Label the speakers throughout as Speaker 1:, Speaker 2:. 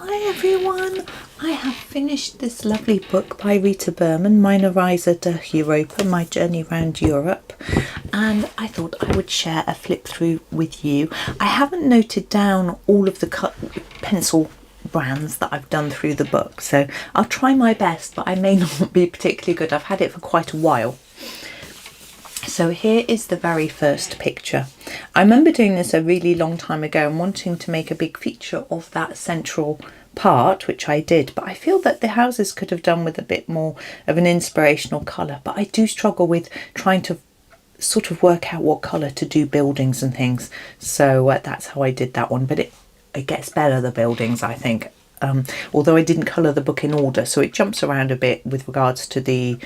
Speaker 1: Hi everyone! I have finished this lovely book by Rita Berman, Meine Reise durch Europa, My Journey Around Europe, and I thought I would share a flip through with you. I haven't noted down all of the pencil brands that I've done through the book, so I'll try my best, but I may not be particularly good. I've had it for quite a while. So here is the very first picture. I remember doing this a really long time ago and wanting to make a big feature of that central part, which I did, but I feel that the houses could have done with a bit more of an inspirational colour, but I do struggle with trying to sort of work out what colour to do buildings and things, so that's how I did that one. But it gets better, the buildings, I think, although I didn't colour the book in order, so it jumps around a bit with regards to the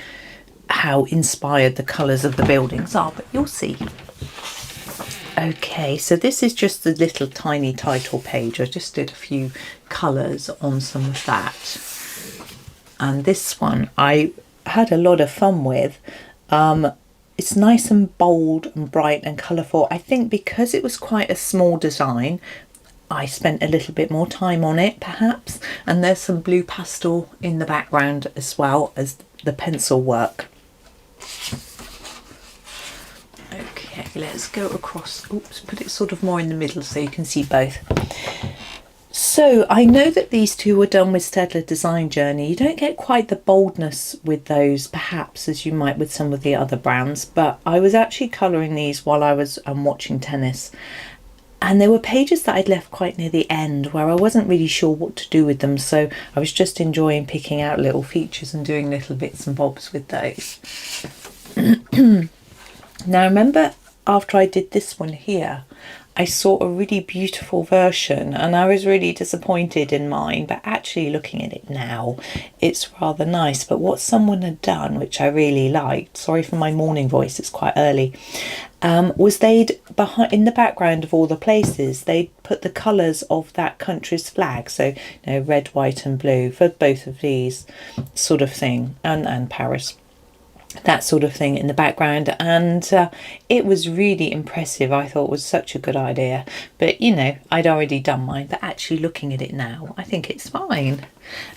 Speaker 1: how inspired the colours of the buildings are, but you'll see. Okay, so this is just the little tiny title page. I just did a few colours on some of that, and this one I had a lot of fun with. It's nice and bold and bright and colourful. I think because it was quite a small design, I spent a little bit more time on it perhaps, and there's some blue pastel in the background as well as the pencil work. Okay, let's go across. Oops, put it sort of more in the middle so you can see both. So I know that these two were done with Staedtler Design Journey. You don't get quite the boldness with those perhaps as you might with some of the other brands, but I was actually colouring these while I was watching tennis, and there were pages that I'd left quite near the end where I wasn't really sure what to do with them, so I was just enjoying picking out little features and doing little bits and bobs with those. Now remember, after I did this one here, I saw a really beautiful version and I was really disappointed in mine, but actually looking at it now, it's rather nice. But what someone had done, which I really liked, sorry for my morning voice, it's quite early, was they'd, in the background of all the places, they'd put the colours of that country's flag, so red, white and blue for both of these sort of thing, and Paris, that sort of thing in the background, and it was really impressive. I thought it was such a good idea, but I'd already done mine, but actually looking at it now I think it's fine.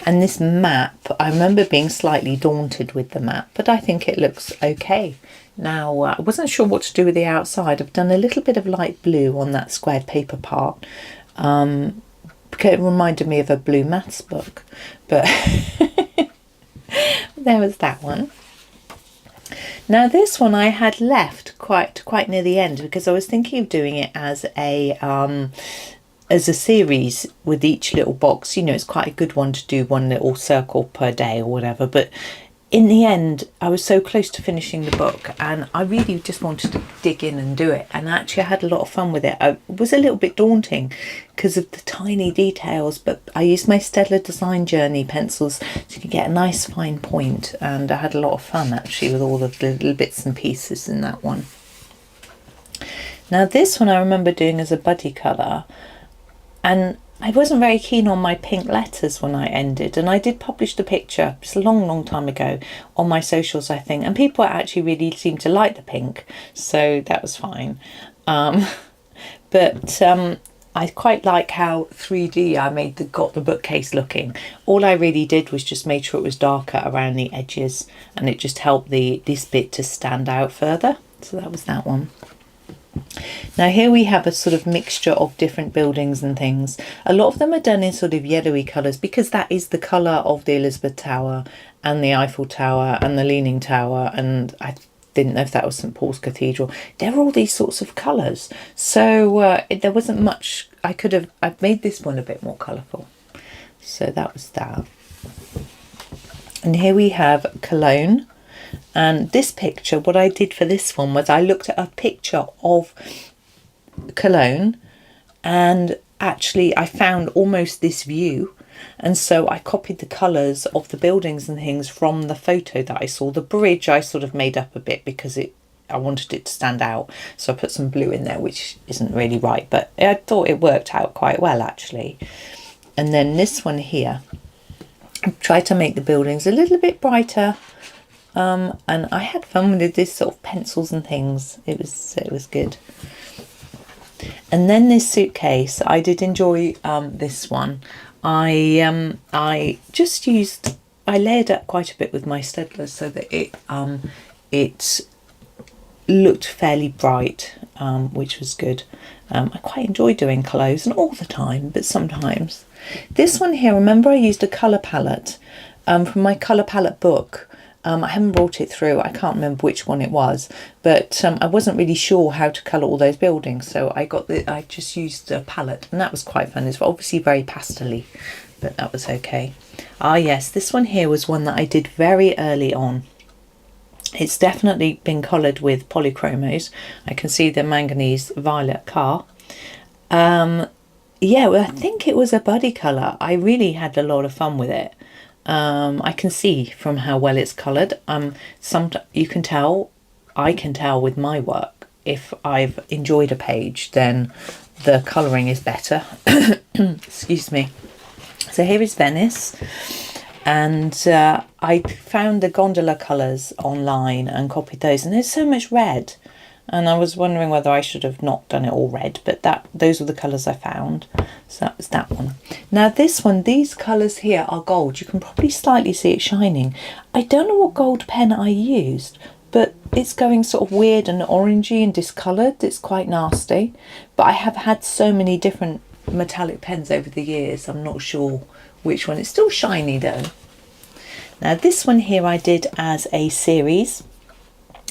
Speaker 1: And this map, I remember being slightly daunted with the map, but I think it looks okay. Now I wasn't sure what to do with the outside. I've done a little bit of light blue on that squared paper part, because it reminded me of a blue maths book, but there was that one. Now this one I had left quite near the end because I was thinking of doing it as a series with each little box. It's quite a good one to do one little circle per day or whatever, but in the end I was so close to finishing the book and I really just wanted to dig in and do it, and actually I had a lot of fun with it. It was a little bit daunting because of the tiny details, but I used my Staedtler Design Journey pencils so you can get a nice fine point, and I had a lot of fun actually with all of the little bits and pieces in that one. Now this one I remember doing as a buddy colour, and I wasn't very keen on my pink letters when I ended, and I did publish the picture just a long time ago on my socials, I think, and people actually really seemed to like the pink, so that was fine. But I quite like how 3D I got the bookcase looking. All I really did was just made sure it was darker around the edges, and it just helped this bit to stand out further. So that was that one. Now here we have a sort of mixture of different buildings and things. A lot of them are done in sort of yellowy colours because that is the colour of the Elizabeth Tower and the Eiffel Tower and the Leaning Tower, and I didn't know if that was St Paul's Cathedral. There were all these sorts of colours, so there wasn't much I've made this one a bit more colourful, so that was that. And here we have Cologne. And this picture, what I did for this one was I looked at a picture of Cologne and actually I found almost this view, and so I copied the colours of the buildings and things from the photo that I saw. The bridge I sort of made up a bit because I wanted it to stand out, so I put some blue in there, which isn't really right, but I thought it worked out quite well actually. And then this one here, I tried to make the buildings a little bit brighter. And I had fun with this sort of pencils and things. It was good. And then this suitcase, I did enjoy this one. I just used, I layered up quite a bit with my Staedtler so that it looked fairly bright, which was good. I quite enjoy doing clothes, not all the time, but sometimes. This one here, remember I used a colour palette from my colour palette book. I haven't brought it through, I can't remember which one it was, but I wasn't really sure how to colour all those buildings, so I just used a palette, and that was quite fun. It's obviously very pastel-y, but that was okay. Ah yes, this one here was one that I did very early on. It's definitely been coloured with polychromos. I can see the manganese violet car. Yeah, well, I think it was a buddy colour. I really had a lot of fun with it. I can see from how well it's coloured. You can tell, I can tell with my work, if I've enjoyed a page, then the colouring is better. Excuse me. So here is Venice, and I found the gondola colours online and copied those, and there's so much red, and I was wondering whether I should have not done it all red, but those were the colours I found. So that was that one. Now this one, these colours here are gold. You can probably slightly see it shining. I don't know what gold pen I used, but it's going sort of weird and orangey and discoloured. It's quite nasty, but I have had so many different metallic pens over the years, I'm not sure which one. It's still shiny though. Now this one here I did as a series.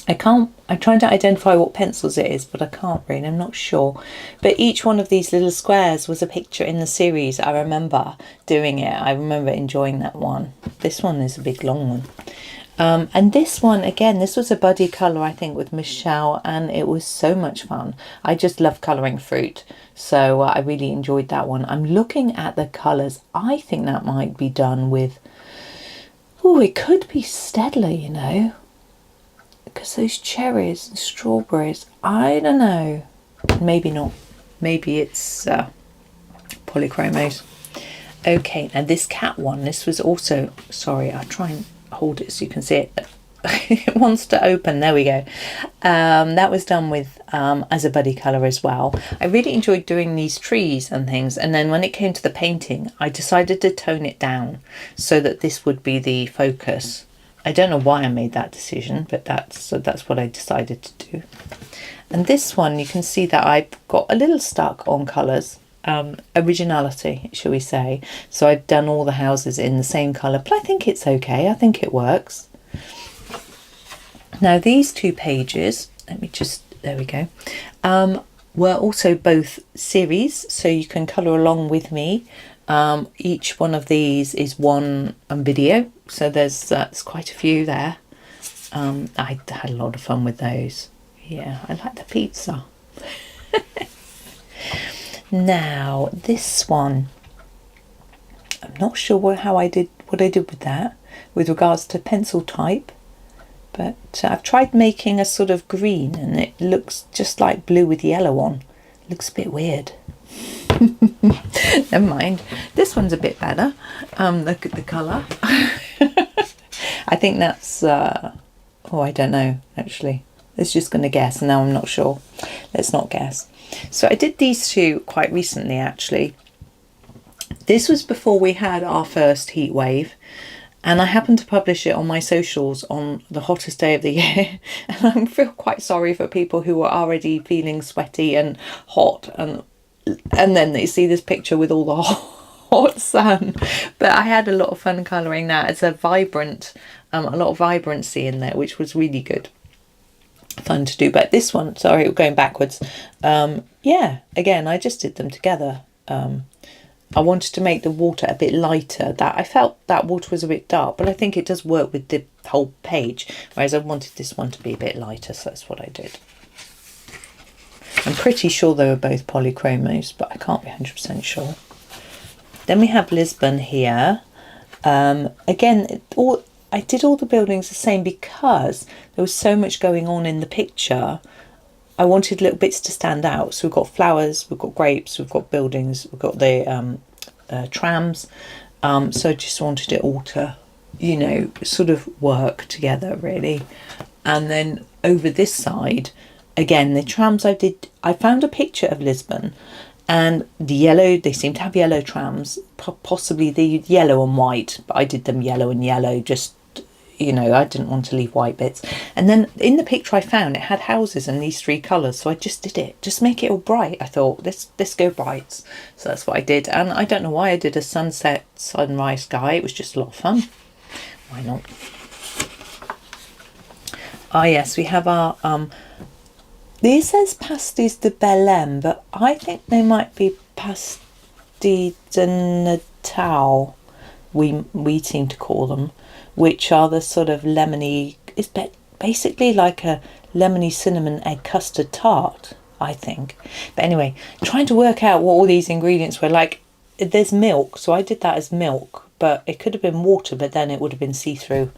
Speaker 1: I'm trying to identify what pencils it is, but I can't really, I'm not sure. But each one of these little squares was a picture in the series. I remember doing it. I remember enjoying that one. This one is a big long one. And this one, again, this was a buddy colour, I think, with Michelle, and it was so much fun. I just love colouring fruit, so I really enjoyed that one. I'm looking at the colours. I think that might be done with, oh, it could be Staedtler, you know, because those cherries and strawberries, I don't know. Maybe not. Maybe it's polychromos. Okay, now this cat one, this was also, sorry, I'll try and hold it so you can see it. It wants to open, there we go. That was done with as a buddy colour as well. I really enjoyed doing these trees and things, and then when it came to the painting I decided to tone it down so that this would be the focus. I don't know why I made that decision, but that's what I decided to do. And this one, you can see that I've got a little stuck on colours. Originality, shall we say. So I've done all the houses in the same colour, but I think it's okay. I think it works. Now these two pages, let me just, there we go, were also both series, so you can colour along with me. Each one of these is one video, so there's quite a few there. I had a lot of fun with those. Yeah, I like the pizza. Now this one, I'm not sure what I did with that with regards to pencil type, but I've tried making a sort of green and it looks just like blue with yellow on. It looks a bit weird. Never mind, this one's a bit better. Look at the colour. I think that's oh, I don't know actually. It's just going to guess, and now I'm not sure. Let's not guess. So I did these two quite recently actually. This was before we had our first heat wave, and I happened to publish it on my socials on the hottest day of the year, and I feel quite sorry for people who are already feeling sweaty and hot, and then they see this picture with all the hot sun. But I had a lot of fun colouring that. It's a vibrant, a lot of vibrancy in there, which was really good. Fun to do. But this one, sorry, we're going backwards. Yeah, again, I just did them together. I wanted to make the water a bit lighter. That I felt that water was a bit dark, but I think it does work with the whole page, whereas I wanted this one to be a bit lighter, so that's what I did. I'm pretty sure they were both polychromos, but I can't be 100% sure. Then we have Lisbon here. Again, I did all the buildings the same because there was so much going on in the picture. I wanted little bits to stand out. So we've got flowers, we've got grapes, we've got buildings, we've got the trams. So I just wanted it all to, you know, sort of work together really. And then over this side, again, the trams I found a picture of Lisbon, and the yellow, they seem to have yellow trams, possibly the yellow and white, but I did them yellow and yellow, just, you know, I didn't want to leave white bits. And then in the picture I found, it had houses in these 3 colours, so I just did it, just make it all bright. I thought, let's go brights. So that's what I did, and I don't know why I did a sunset, sunrise sky, it was just a lot of fun. Why not? Ah yes, we have our, this says pastis de Belém, but I think they might be pastis de Natal, we seem to call them, which are the sort of lemony, it's basically like a lemony cinnamon egg custard tart, I think. But anyway, trying to work out what all these ingredients were. Like, there's milk, so I did that as milk, but it could have been water, but then it would have been see-through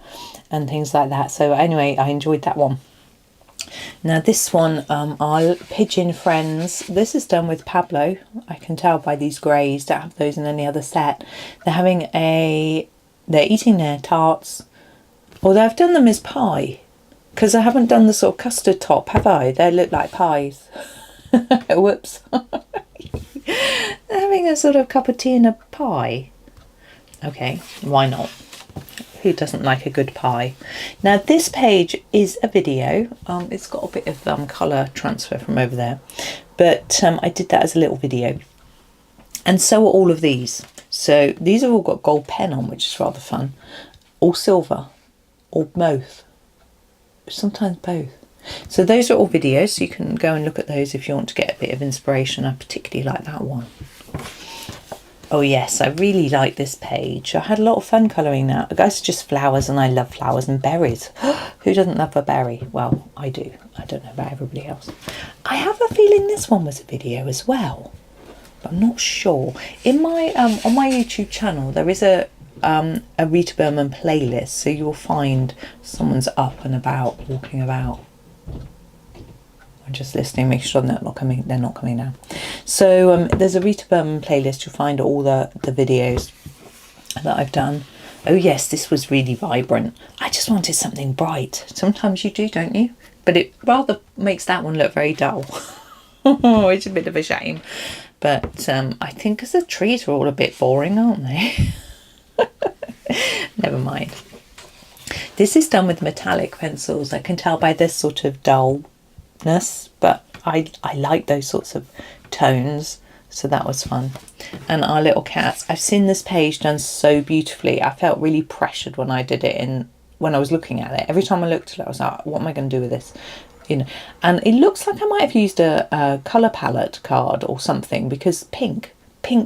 Speaker 1: and things like that. So anyway, I enjoyed that one. Now this one, our pigeon friends, this is done with Pablo. I can tell by these greys, don't have those in any other set. They're eating their tarts, although I've done them as pie, because I haven't done the sort of custard top, have I? They look like pies. Whoops. They're having a sort of cup of tea and a pie. Okay, why not? Who doesn't like a good pie? Now this page is a video. It's got a bit of colour transfer from over there, but I did that as a little video. And so are all of these. So these have all got gold pen on, which is rather fun. Or silver, or both. Sometimes both. So those are all videos, so you can go and look at those if you want to get a bit of inspiration. I particularly like that one. Oh yes, I really like this page. I had a lot of fun colouring that. The guys are just flowers, and I love flowers and berries. Who doesn't love a berry? Well, I do. I don't know about everybody else. I have a feeling this one was a video as well, but I'm not sure. In my on my YouTube channel, there is a Rita Berman playlist, so you will find someone's up and about, walking about. I'm just listening, make sure they're not coming now. So there's a Rita Berman playlist. You'll find all the videos that I've done. Oh yes, this was really vibrant. I just wanted something bright. Sometimes you do, don't you? But it rather makes that one look very dull. It's a bit of a shame. But I think because the trees are all a bit boring, aren't they? Never mind. This is done with metallic pencils. I can tell by this sort of dullness, but I like those sorts of tones, so that was fun. And our little cats, I've seen this page done so beautifully. I felt really pressured when I did it, when I was looking at it. Every time I looked at it, I was like, what am I going to do with this? You know, and it looks like I might have used a colour palette card or something, because pink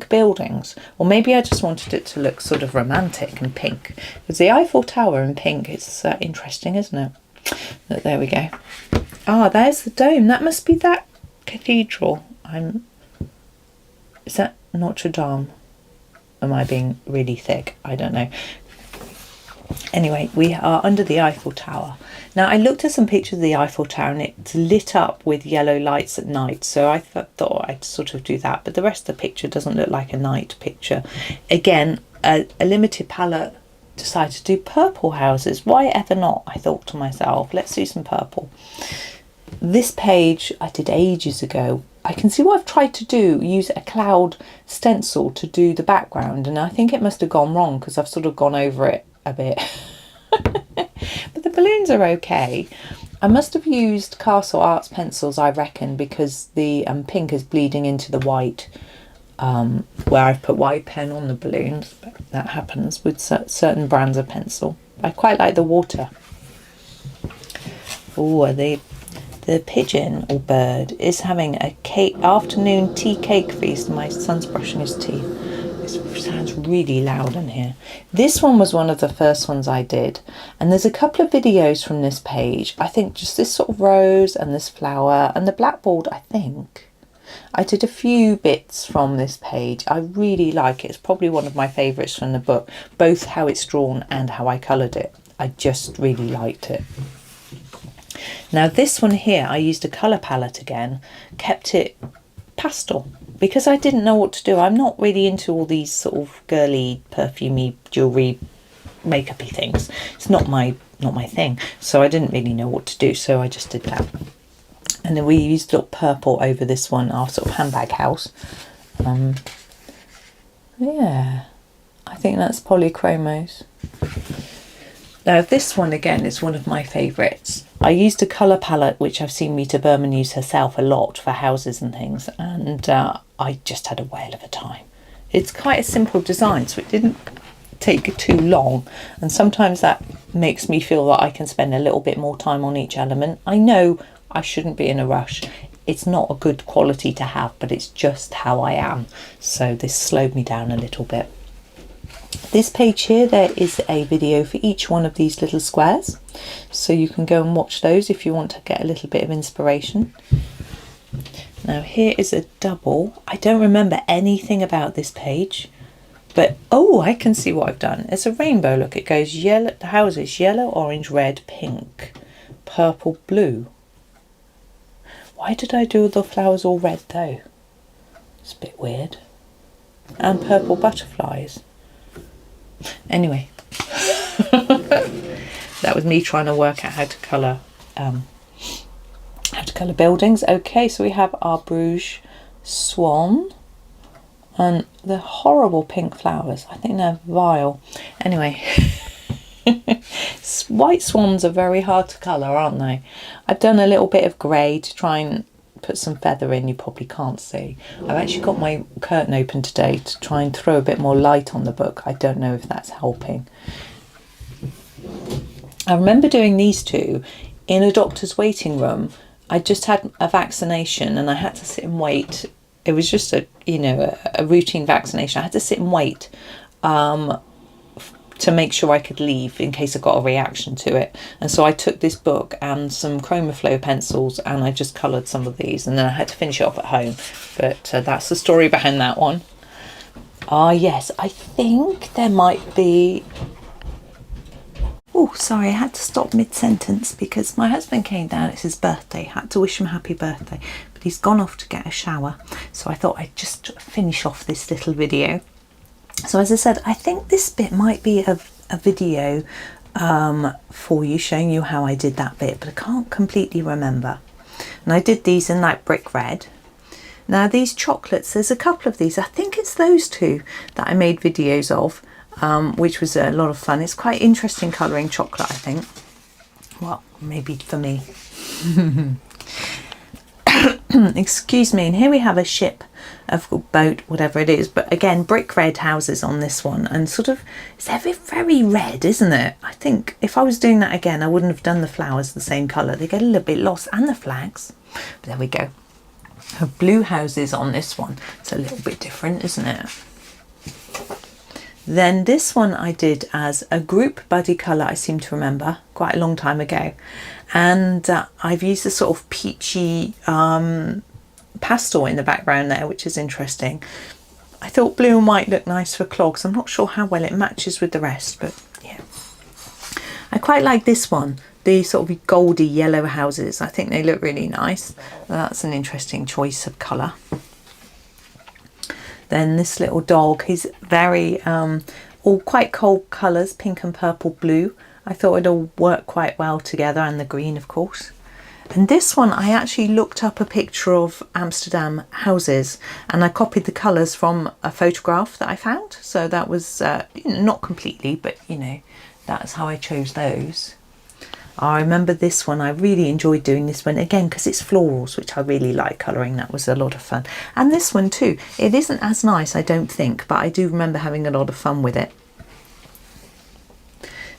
Speaker 1: buildings, or maybe I just wanted it to look sort of romantic and pink, because the Eiffel Tower in pink is interesting, isn't it? But there we go. Ah, there's the dome. That must be that cathedral. Is that Notre Dame? Am I being really thick? I don't know. Anyway, we are under the Eiffel Tower. Now, I looked at some pictures of the Eiffel Tower, and it's lit up with yellow lights at night, so I thought I'd sort of do that, but the rest of the picture doesn't look like a night picture. Again, a limited palette decided to do purple houses. Why ever not? I thought to myself, let's do some purple. This page I did ages ago. I can see what I've tried to do, use a cloud stencil to do the background, and I think it must have gone wrong because I've sort of gone over it a bit. But the balloons are okay. I must have used Castle Arts pencils, I reckon, because the pink is bleeding into the white, where I've put white pen on the balloons. But that happens with certain brands of pencil. I quite like the water. Oh, the pigeon or bird is having a afternoon tea cake feast. My son's brushing his teeth. It sounds really loud in here. This one was one of the first ones I did, and there's a couple of videos from this page. I think just this sort of rose and this flower and the blackboard. I think I did a few bits from this page. I really like it. It's probably one of my favourites from the book, both how it's drawn and how I coloured it. I just really liked it. Now this one here, I used a colour palette again, kept it pastel, because I didn't know what to do. I'm not really into all these sort of girly, perfumey, jewellery, makeup-y things. It's not my thing. So I didn't really know what to do, so I just did that. And then we used a little purple over this one, our sort of handbag house. Yeah, I think that's polychromos. Now this one again is one of my favourites. I used a colour palette which I've seen Rita Berman use herself a lot for houses and things, and I just had a whale of a time. It's quite a simple design, so it didn't take too long, and sometimes that makes me feel that I can spend a little bit more time on each element. I know I shouldn't be in a rush. It's not a good quality to have, but it's just how I am. So this slowed me down a little bit. This page here, there is a video for each one of these little squares. So you can go and watch those if you want to get a little bit of inspiration. Now here is a double. I don't remember anything about this page, but oh, I can see what I've done. It's a rainbow, look, it goes yellow, the houses, yellow, orange, red, pink, purple, blue. Why did I do the flowers all red though? It's a bit weird. And purple butterflies. Anyway, that was me trying to work out how to colour buildings. Okay, so we have our Bruges swan and the horrible pink flowers. I think they're vile. Anyway, white swans are very hard to colour, aren't they? I've done a little bit of grey to try and put some feather in. You probably can't see. I've actually got my curtain open today to try and throw a bit more light on the book. I don't know if that's helping. I remember doing these two in a doctor's waiting room. I just had a vaccination and I had to sit and wait. It was just a routine vaccination. I had to sit and wait to make sure I could leave in case I got a reaction to it. And so I took this book and some Chromaflow pencils and I just coloured some of these, and then I had to finish it off at home. But that's the story behind that one. Ah yes, I think there might be... Oh, sorry, I had to stop mid-sentence because my husband came down. It's his birthday. Had to wish him happy birthday. But he's gone off to get a shower. So I thought I'd just finish off this little video. So as I said, I think this bit might be a video for you, showing you how I did that bit, but I can't completely remember. And I did these in like brick red. Now these chocolates, there's a couple of these. I think it's those two that I made videos of, which was a lot of fun. It's quite interesting colouring chocolate, I think. Well, maybe for me. Excuse me. And here we have a ship, a boat, whatever it is, but again brick red houses on this one, and sort of it's very red, isn't it? I think if I was doing that again I wouldn't have done the flowers the same colour. They get a little bit lost, and the flags, but there we go. Blue houses on this one. It's a little bit different, isn't it? Then this one I did as a group buddy colour, I seem to remember, quite a long time ago. And I've used a sort of peachy pastel in the background there, which is interesting. I thought blue and white looked nice for clogs. I'm not sure how well it matches with the rest, but yeah. I quite like this one, the sort of goldy yellow houses. I think they look really nice. That's an interesting choice of colour. Then this little dog, he's very, all quite cold colours, pink and purple, blue. I thought it'd all work quite well together, and the green, of course. And this one, I actually looked up a picture of Amsterdam houses and I copied the colours from a photograph that I found. So that was, not completely, but, that's how I chose those. I remember this one, I really enjoyed doing this one again because it's florals, which I really like colouring. That was a lot of fun. And this one too, it isn't as nice, I don't think, but I do remember having a lot of fun with it.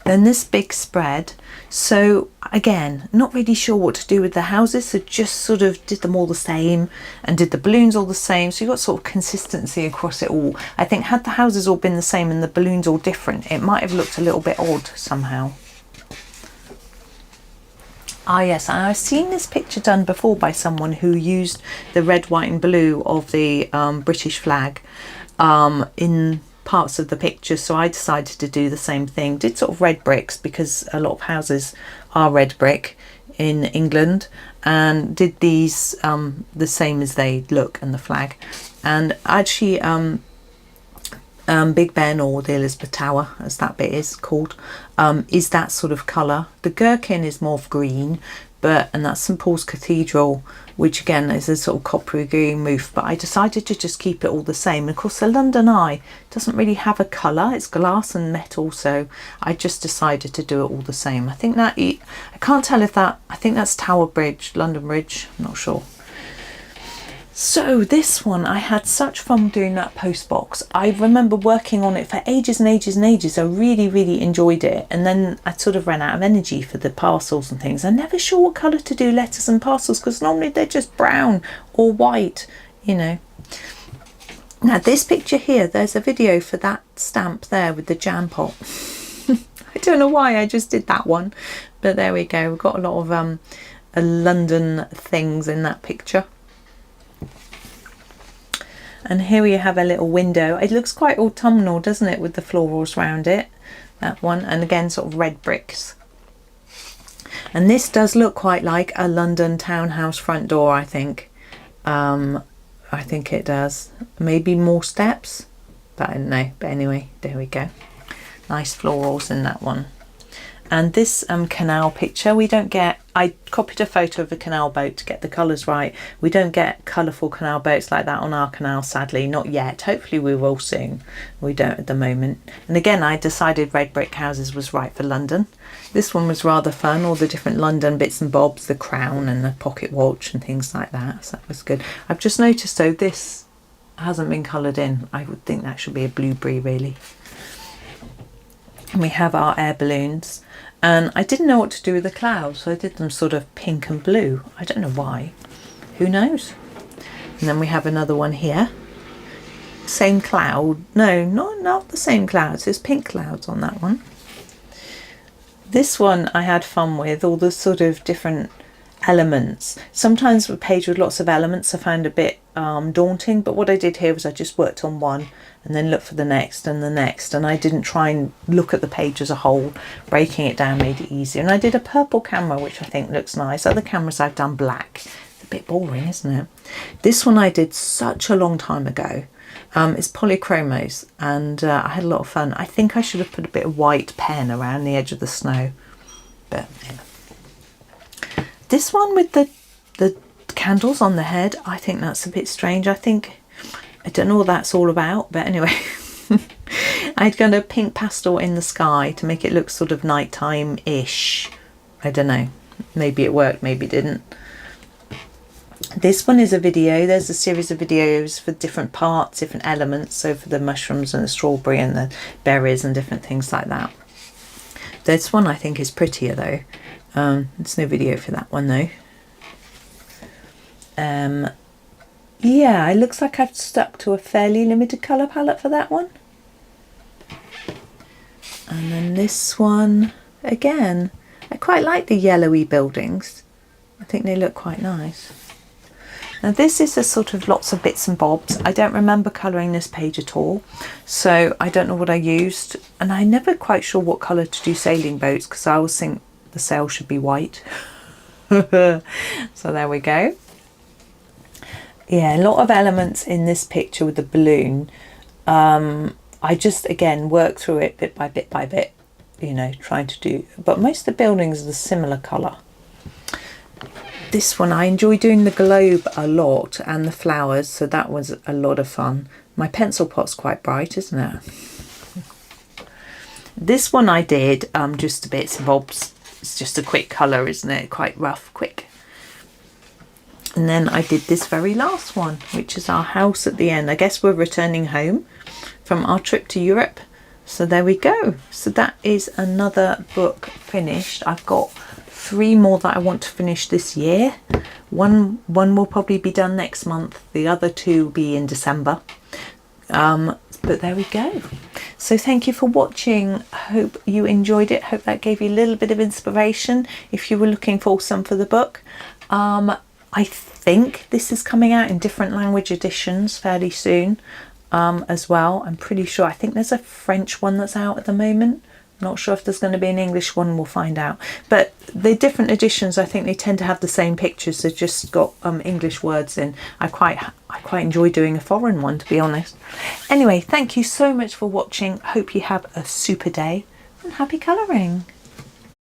Speaker 1: Then this big spread. So again, not really sure what to do with the houses, so just sort of did them all the same and did the balloons all the same. So you got sort of consistency across it all. I think had the houses all been the same and the balloons all different, it might have looked a little bit odd somehow. Ah yes, and I've seen this picture done before by someone who used the red, white and blue of the British flag in parts of the picture, so I decided to do the same thing. Did sort of red bricks because a lot of houses are red brick in England, and did these the same as they look and the flag. And actually Big Ben, or the Elizabeth Tower as that bit is called, is that sort of colour. The gherkin is more of green, and that's St Paul's Cathedral, which again is a sort of coppery green roof, but I decided to just keep it all the same. Of course, the London Eye doesn't really have a colour, it's glass and metal, so I just decided to do it all the same. I think that, I can't tell if that, I think that's Tower Bridge, London Bridge, I'm not sure. So this one, I had such fun doing that post box. I remember working on it for ages and ages and ages. I really enjoyed it, and then I sort of ran out of energy for the parcels and things. I'm never sure what colour to do letters and parcels, because normally they're just brown or white, you know. Now this picture here, there's a video for that stamp there with the jam pot. I don't know why I just did that one, but there we go. We've got a lot of London things in that picture. And here we have a little window. It looks quite autumnal, doesn't it, with the florals around it, that one, and again sort of red bricks. And this does look quite like a London townhouse front door, I think. I think it does. Maybe more steps, but I don't know. But anyway, there we go. Nice florals in that one. And this canal picture, we don't get, I copied a photo of a canal boat to get the colours right. We don't get colourful canal boats like that on our canal, sadly, not yet. Hopefully we will soon. We don't at the moment. And again, I decided red brick houses was right for London. This one was rather fun, all the different London bits and bobs, the crown and the pocket watch and things like that. So that was good. I've just noticed though, this hasn't been coloured in. I would think that should be a blueberry really. And we have our air balloons. And I didn't know what to do with the clouds, so I did them sort of pink and blue. I don't know why. Who knows? And then we have another one here. Same cloud. No, not the same clouds. There's pink clouds on that one. This one I had fun with, all the sort of different elements. Sometimes a page with lots of elements I found a bit daunting, but what I did here was I just worked on one and then looked for the next and the next, and I didn't try and look at the page as a whole. Breaking it down made it easier. And I did a purple camera, which I think looks nice. Other cameras I've done black. It's a bit boring, isn't it? This one I did such a long time ago. It's polychromos, and I had a lot of fun. I think I should have put a bit of white pen around the edge of the snow, but yeah. This one with the candles on the head, I think that's a bit strange. I don't know what that's all about, but anyway. I'd gone a pink pastel in the sky to make it look sort of nighttime-ish. I don't know. Maybe it worked, maybe it didn't. This one is a video. There's a series of videos for different parts, different elements. So for the mushrooms and the strawberry and the berries and different things like that. This one I think is prettier though. There's no video for that one though. Yeah, it looks like I've stuck to a fairly limited colour palette for that one. And then this one, again, I quite like the yellowy buildings. I think they look quite nice. Now this is a sort of lots of bits and bobs. I don't remember colouring this page at all, so I don't know what I used. And I'm never quite sure what colour to do sailing boats, because I always think the sail should be white. So there we go. Yeah, a lot of elements in this picture with the balloon. I just, again, work through it bit by bit, you know, trying to do, but most of the buildings are the similar colour. This one, I enjoy doing the globe a lot and the flowers, so that was a lot of fun. My pencil pot's quite bright, isn't it? This one I did just a bits and bobs. It's just a quick colour, isn't it? Quite rough, quick. And then I did this very last one, which is our house at the end. I guess we're returning home from our trip to Europe. So there we go. So that is another book finished. I've got 3 more that I want to finish this year. One will probably be done next month. The other 2 will be in December. But there we go. So thank you for watching. I hope you enjoyed it. Hope that gave you a little bit of inspiration if you were looking for some for the book. I think this is coming out in different language editions fairly soon as well. I'm pretty sure. I think there's a French one that's out at the moment. Not sure if there's going to be an English one. We'll find out. But the different editions, I think they tend to have the same pictures. They've just got English words in. I quite enjoy doing a foreign one, to be honest. Anyway, thank you so much for watching. Hope you have a super day and happy colouring.